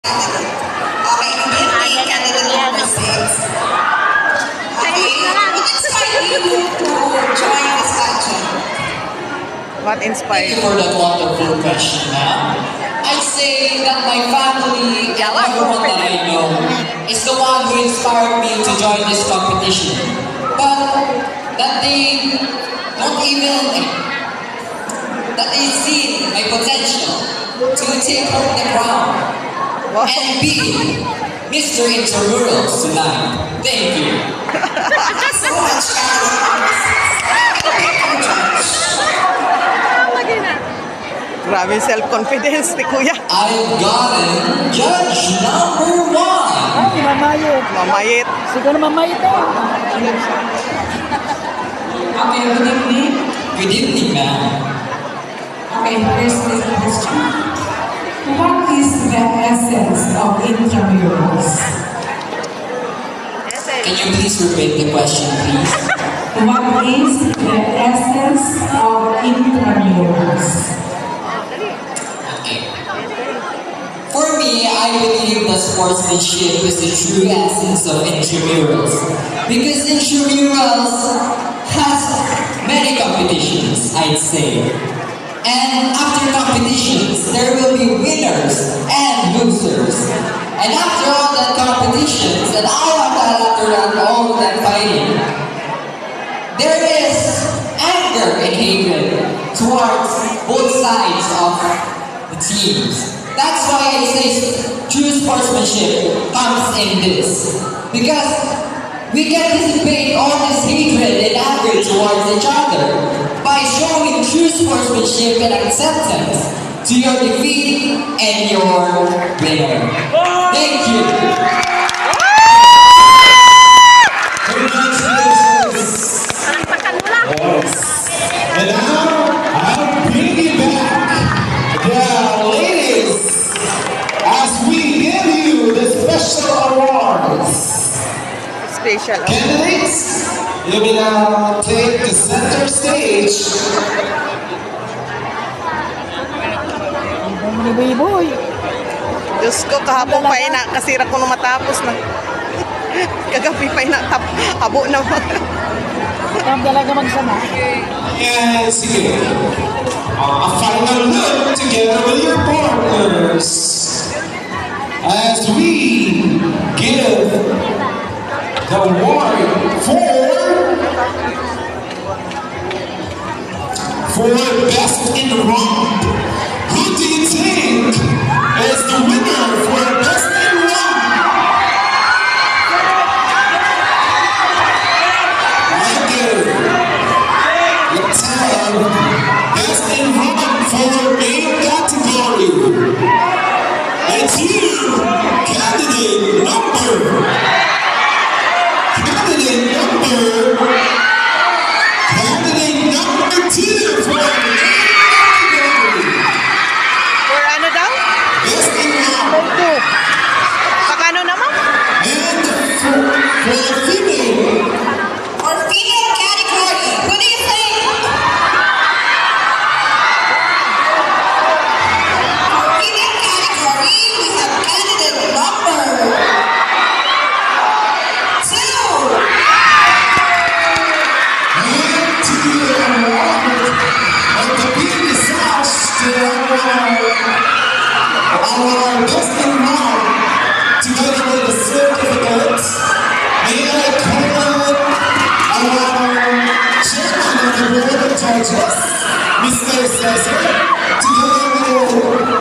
Okay, immediately candidate number 6. Okay, what inspired you to join this pageant? What Thank inspired you you? for that wonderful question, ma'am. I say that my family and everyone that I know is the one who inspired me to join this competition. But that they don't even, that they see my potential to take home the crown and be Mr. Intramurals tonight. Thank you. So much Grabe self-confidence ni Kuya. I've gotten judge number 1. Mamayit. Mamayit. Siguro mamayit eh. Okay, good evening. Good evening, ma'am. Okay, here's the question. What is the essence of intramurals? Can you please repeat the question, please? What is the essence of intramurals? Okay. For me, I believe that sportsmanship is the true essence of intramurals. Because intramurals has many competitions, I'd say. And after competitions, there will be winners and losers. And after all that competitions, and after all that fighting, there is anger and hatred towards both sides of the teams. That's why I say true sportsmanship comes in this. Because we can dissipate all this hatred and anger towards each other by showing true sportsmanship and acceptance to your defeat and your winner. Thank you. And now, I'll bring you back, the ladies, as we give you the special awards. Special. Candidates, you may now take the center stage. Ni Biboy. Diyos ko, kahapon pa kasira ko nung matapos na. Kagabi pa habo na. Ikaw talaga magsama. And sige, a final look together with your partners as we give the award for best in the round. Who do you think is the winner for best in round? Let's have best in round for main category. It's you, candidate number 2 for main category. For ano daw? Best in round. Pakano naman? And for female. For female category, who do you think? For female category, we have candidate number 2. And to the award of the beauty sauce to our best in round, together with the certificates, may I call our chairman of the board of judges, Mr. Cesar, together with